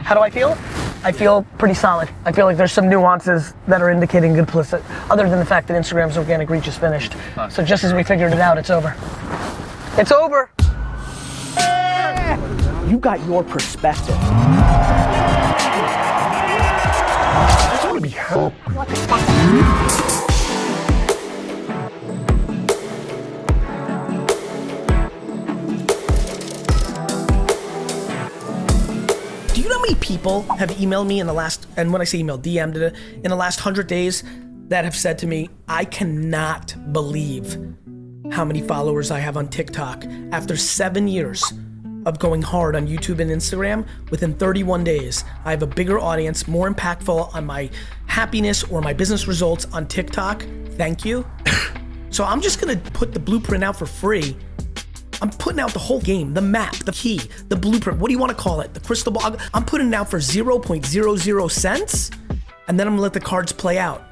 How do I feel? I feel pretty solid. I feel like there's some nuances that are indicating good implicit, other than the fact that Instagram's organic reach is finished. So just as we figured it out, it's over. It's over. You got your perspective. I just want to be happy. What the fuck? Do you know how many people have emailed me in the last, and when I say email, DM'd it, in the last 100 days that have said to me, I cannot believe how many followers I have on TikTok after 7 years of going hard on YouTube and Instagram. Within 31 days, I have a bigger audience, more impactful on my happiness or my business results on TikTok. Thank you. So I'm just gonna put the blueprint out for free. I'm putting out the whole game, the map, the key, the blueprint, what do you wanna call it? The crystal ball. I'm putting it out for 0.00 cents, and then I'm gonna let the cards play out.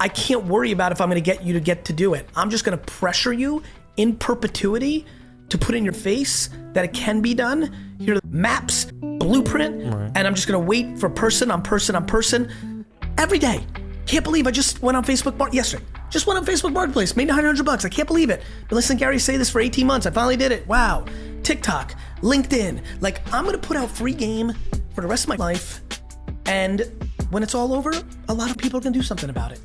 I can't worry about if I'm gonna get you to get to do it. I'm just gonna pressure you in perpetuity to put in your face that it can be done. Here are the maps, blueprint, and I'm just gonna wait for person on person on person every day. Can't believe I just went on Facebook yesterday. Just went on Facebook Marketplace, made $900. I can't believe it. Been listening to Gary say this for 18 months. I finally did it. Wow. TikTok, LinkedIn. Like, I'm gonna put out free game for the rest of my life. And when it's all over, a lot of people are gonna do something about it.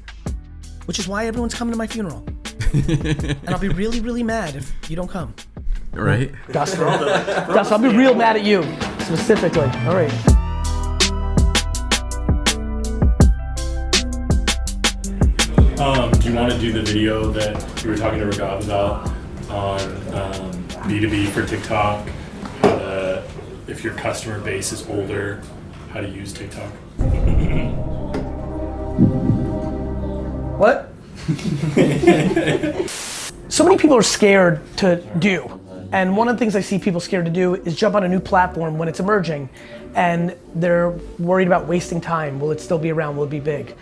Which is why everyone's coming to my funeral. And I'll be really, really mad if you don't come. Right. Gus, I'll be real mad at you, specifically. All right. Do you want to do the video that you were talking to Raghav about on B2B for TikTok? How to, if your customer base is older, how to use TikTok? What? So many people are scared to do. And one of the things I see people scared to do is jump on a new platform when it's emerging, and they're worried about wasting time. Will it still be around? Will it be big?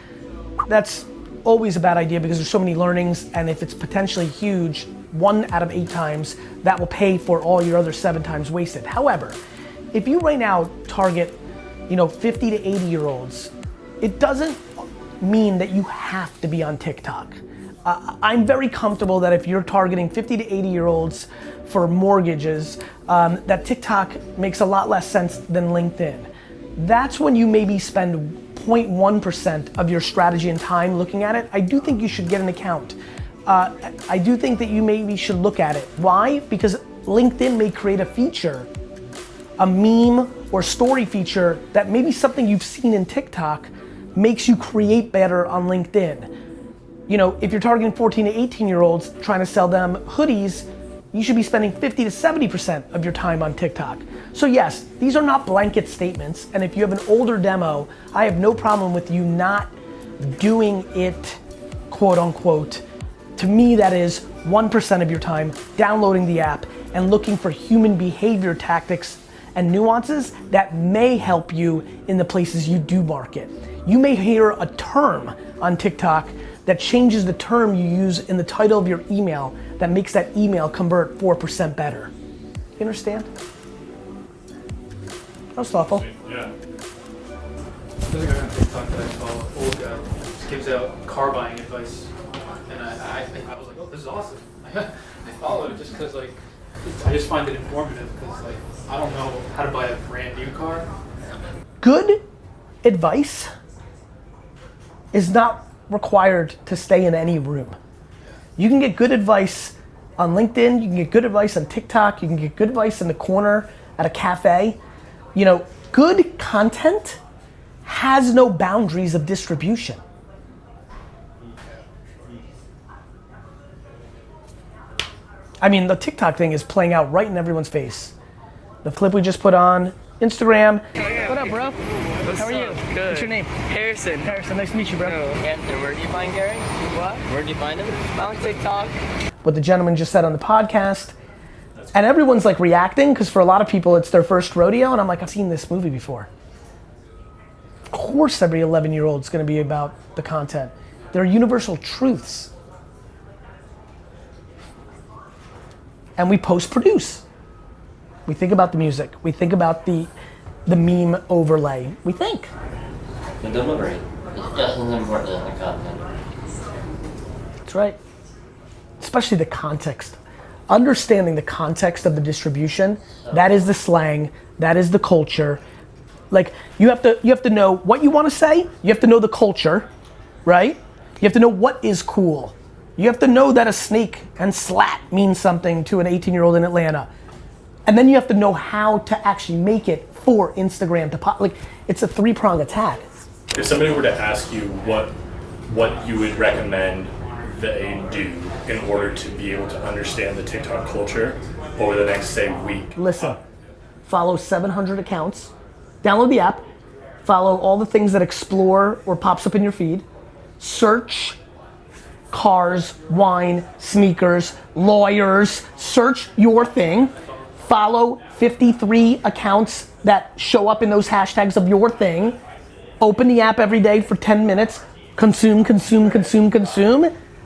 That's always a bad idea because there's so many learnings, and if it's potentially huge, 1 out of 8 times, that will pay for all your other 7 times wasted. However, if you right now target, 50 to 80 year olds, it doesn't mean that you have to be on TikTok. I'm very comfortable that if you're targeting 50 to 80 year olds for mortgages, that TikTok makes a lot less sense than LinkedIn. That's when you maybe spend 0.1% of your strategy and time looking at it. I do think you should get an account. I do think that you maybe should look at it. Why? Because LinkedIn may create a feature, a meme or story feature that maybe something you've seen in TikTok makes you create better on LinkedIn. If you're targeting 14 to 18 year olds trying to sell them hoodies, you should be spending 50 to 70% of your time on TikTok. So yes, these are not blanket statements, and if you have an older demo, I have no problem with you not doing it, quote unquote. To me, that is 1% of your time downloading the app and looking for human behavior tactics and nuances that may help you in the places you do market. You may hear a term on TikTok that changes the term you use in the title of your email that makes that email convert 4% better. You understand? That was thoughtful. Yeah. There's a guy on TikTok that I follow, old guy, just gives out car buying advice, and I was like, oh, this is awesome. I followed it just because I just find it informative because I don't know how to buy a brand new car. Good advice is not required to stay in any room. You can get good advice on LinkedIn, you can get good advice on TikTok, you can get good advice in the corner at a cafe. Good content has no boundaries of distribution. I mean, the TikTok thing is playing out right in everyone's face. The clip we just put on Instagram. What up, bro? How are you? Good. What's your name? Harrison. Harrison, nice to meet you, bro. Anthony, where do you find Gary? What? Where do you find him? On TikTok. What the gentleman just said on the podcast. And everyone's like reacting, because for a lot of people it's their first rodeo, and I'm like, I've seen this movie before. Of course every 11-year-old is gonna be about the content. They're universal truths. And we post-produce. We think about the music, we think about the the meme overlay, we think. The delivery is just as important as the content. That's right. Especially the context. Understanding the context of the distribution, that is the slang, that is the culture. Like, you have to know what you want to say, you have to know the culture, right? You have to know what is cool. You have to know that a snake and slat means something to an 18-year-old in Atlanta. And then you have to know how to actually make it for Instagram to pop. Like, it's a three-prong attack. If somebody were to ask you what you would recommend they do in order to be able to understand the TikTok culture over the next, say, week. Listen, follow 700 accounts, download the app, follow all the things that explore or pops up in your feed, search cars, wine, sneakers, lawyers, search your thing, follow 53 accounts that show up in those hashtags of your thing, open the app every day for 10 minutes, consume,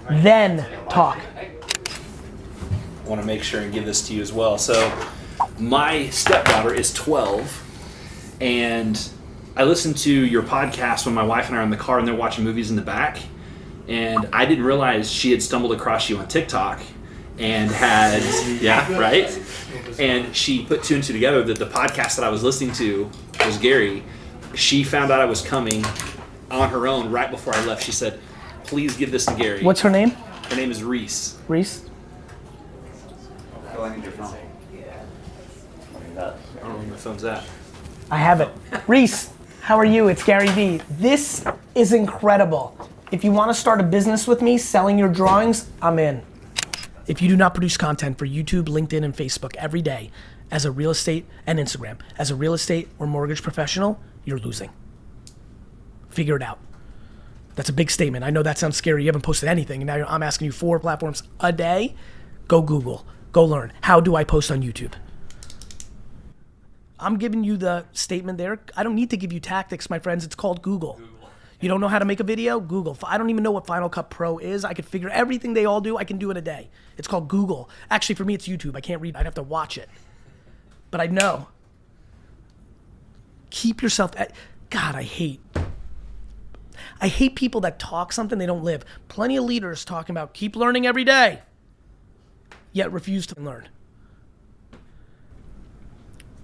then talk. I want to make sure and give this to you as well. So my stepdaughter is 12, and I listen to your podcast when my wife and I are in the car and they're watching movies in the back, and I didn't realize she had stumbled across you on TikTok and had, yeah, right? And she put two and two together that the podcast that I was listening to was Gary. She found out I was coming on her own right before I left. She said, please give this to Gary. What's her name? Her name is Reese. Reese? I don't know where my phone's at. I have it. Reese, how are you? It's GaryVee. This is incredible. If you want to start a business with me selling your drawings, I'm in. If you do not produce content for YouTube, LinkedIn, and Facebook every day as a real estate and Instagram, as a real estate or mortgage professional, you're losing. Figure it out. That's a big statement. I know that sounds scary. You haven't posted anything, and now I'm asking you 4 platforms a day. Go Google. Go learn. How do I post on YouTube? I'm giving you the statement there. I don't need to give you tactics, my friends. It's called Google. You don't know how to make a video? Google. I don't even know what Final Cut Pro is. I could figure everything they all do, I can do in a day. It's called Google. Actually, for me, it's YouTube. I can't read. I'd have to watch it. But I know. Keep yourself God, I hate people that talk something they don't live. Plenty of leaders talking about keep learning every day, yet refuse to learn.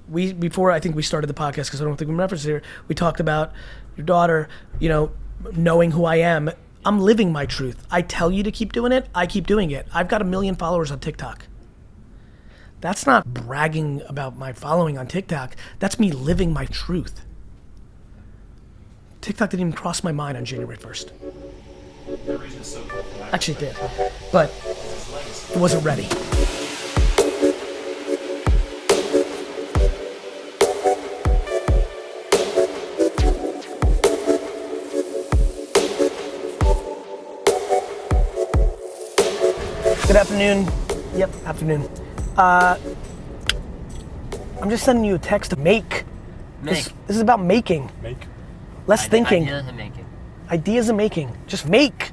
Before I think we started the podcast, because I don't think we referenced it here, we talked about your daughter, knowing who I am. I'm living my truth. I tell you to keep doing it, I keep doing it. I've got 1 million followers on TikTok. That's not bragging about my following on TikTok. That's me living my truth. TikTok didn't even cross my mind on January 1st. Actually it did, but it wasn't ready. Good afternoon. Yep, afternoon. I'm just sending you a text to make. This is about making. Make. Less thinking. Ideas and making. Ideas and making. Just make.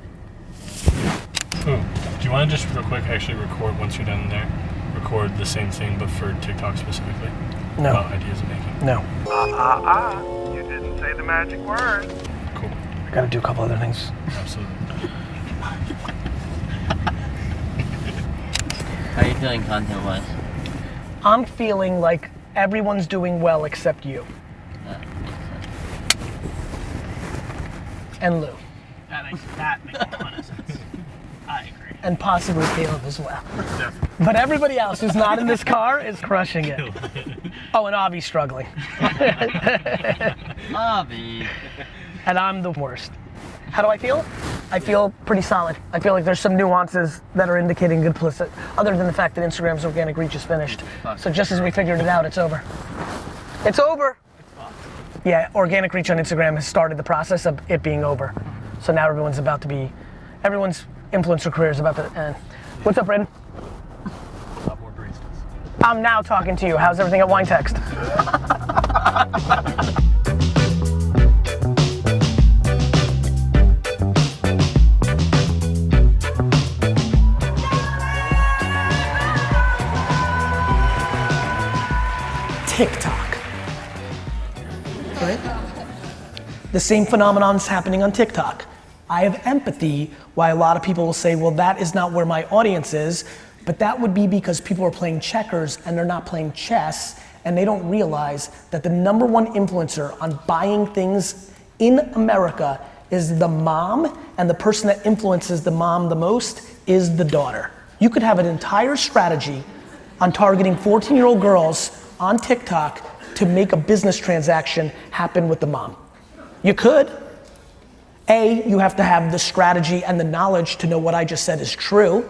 Do you want to just real quick actually record once you're done there? Record the same thing but for TikTok specifically? No. About ideas and making. No. You didn't say the magic word. Cool. I gotta do a couple other things. Absolutely. How are you feeling content-wise? I'm feeling like everyone's doing well except you. That makes sense. And Lou. That makes a ton of sense. I agree. And possibly Caleb as well. But everybody else who's not in this car is crushing it. Oh, and Avi's struggling. Avi. And I'm the worst. How do I feel? I feel pretty solid. I feel like there's some nuances that are indicating good publicity, other than the fact that Instagram's organic reach is finished. So just as we figured it out, it's over. It's over. Yeah, organic reach on Instagram has started the process of it being over. So now everyone's influencer career is about to end. What's up, Brandon? I'm now talking to you. How's everything at Wine Text? TikTok. right? The same phenomenon is happening on TikTok. I have empathy why a lot of people will say, well, that is not where my audience is, but that would be because people are playing checkers and they're not playing chess, and they don't realize that the #1 influencer on buying things in America is the mom, and the person that influences the mom the most is the daughter. You could have an entire strategy on targeting 14-year-old girls on TikTok to make a business transaction happen with the mom. You could. You have to have the strategy and the knowledge to know what I just said is true.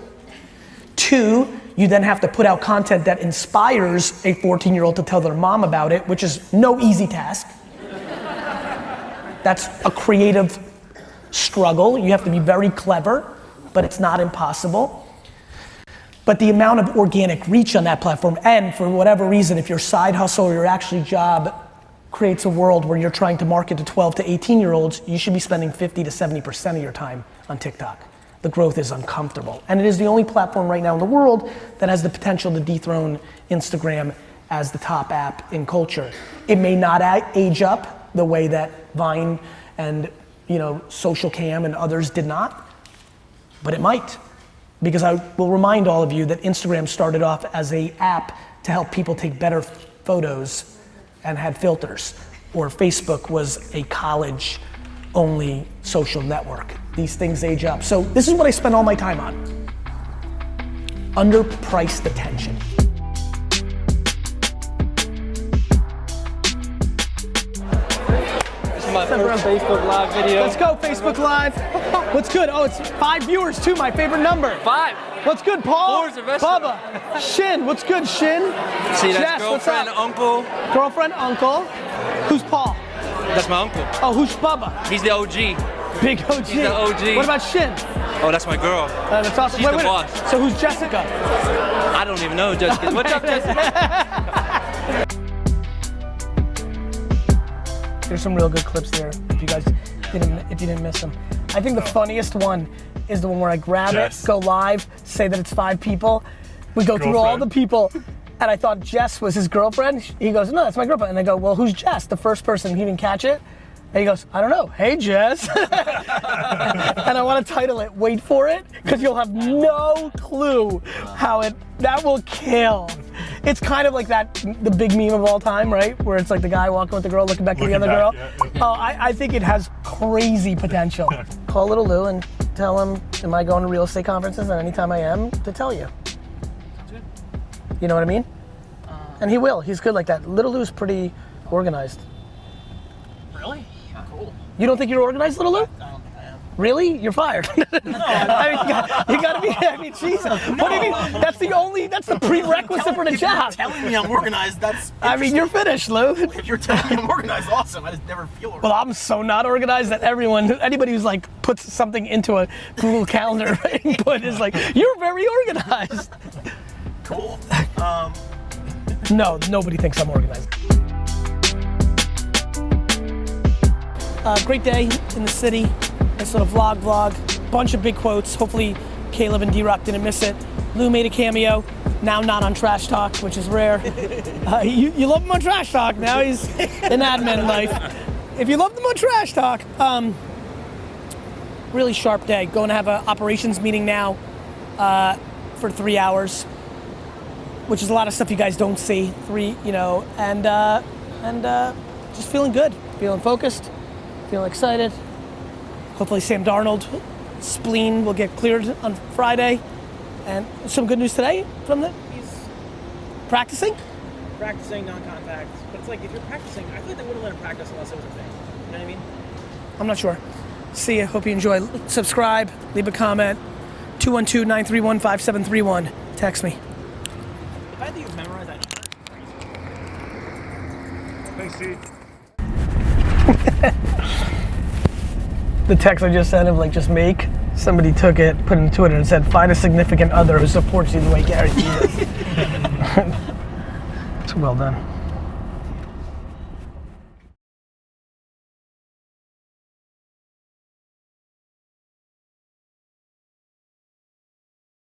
2, you then have to put out content that inspires a 14-year-old to tell their mom about it, which is no easy task. That's a creative struggle. You have to be very clever, but it's not impossible. But the amount of organic reach on that platform, and for whatever reason, if your side hustle or your actual job creates a world where you're trying to market to 12 to 18-year-olds, you should be spending 50 to 70% of your time on TikTok. The growth is uncomfortable. And it is the only platform right now in the world that has the potential to dethrone Instagram as the top app in culture. It may not age up the way that Vine and Social Cam and others did not, but it might. Because I will remind all of you that Instagram started off as an app to help people take better photos and had filters, or Facebook was a college-only social network. These things age up. So this is what I spend all my time on. Underpriced attention. This is my first Facebook Live video. Let's go, Facebook Live. What's good? Oh, it's 5 viewers too, my favorite number. 5. What's good, Paul? 4 is the best one. Bubba. Shin, what's good, Shin? See, that's Jess, girlfriend, what's up? uncle. Girlfriend, uncle. Who's Paul? That's my uncle. Oh, who's Bubba? He's the OG. Big OG. He's the OG. What about Shin? Oh, that's my girl. That's awesome. She's the boss. So who's Jessica? I don't even know Jessica. What's up, Jessica? There's some real good clips there. If you guys didn't miss them. I think the funniest one is the one where I grab Jess. it, go live, say that it's 5 people. We go through all the people, and I thought Jess was his girlfriend. He goes, no, that's my girlfriend. And I go, well, who's Jess? The first person. He didn't catch it. And he goes, I don't know. Hey, Jess. And I want to title it, wait for it, because you'll have no clue how that will kill. It's kind of like the big meme of all time, right? Where it's like the guy walking with the girl, looking back to the other girl. Yeah. Oh, I think it has crazy potential. Call little Lou and tell him, am I going to real estate conferences? And anytime I am, to tell you. You know what I mean? And he will, he's good like that. Little Lou's pretty organized. Really? Cool. You don't think you're organized, little Lou? I don't think I am. Really? You're fired. I mean, you gotta be, Jesus. What do you mean? That's the prerequisite for the job. Telling me I'm organized, that's I mean, you're finissh, Lou. if you're telling me I'm organized, awesome. I just never feel organized. Well, I'm so not organized that anybody who's like puts something into a Google Calendar input is like, you're very organized. Cool. No, nobody thinks I'm organized. Great day in the city. Nice little vlog. Bunch of big quotes. Hopefully Caleb and D-Rock didn't miss it. Lou made a cameo. Now not on Trash Talk, which is rare. You love him on Trash Talk. Now he's in admin life. If you loved him on Trash Talk, really sharp day. Going to have an operations meeting now for 3 hours, which is a lot of stuff you guys don't see. And just feeling good, feeling focused, feeling excited. Hopefully Sam Darnold spleen will get cleared on Friday. And some good news today from He's practicing? practicing non-contact, but it's like if you're practicing, I feel like they wouldn't let him practice unless it was a thing. You know what I mean? I'm not sure. See ya, hope you enjoy. Subscribe, leave a comment. 212-931-5731. Text me. The fact that you've memorized that number is crazy. Thanks, Steve. The text I just sent of like just make, somebody took it, put it on Twitter and said, find a significant other who supports you the way GaryVee does. It's well done.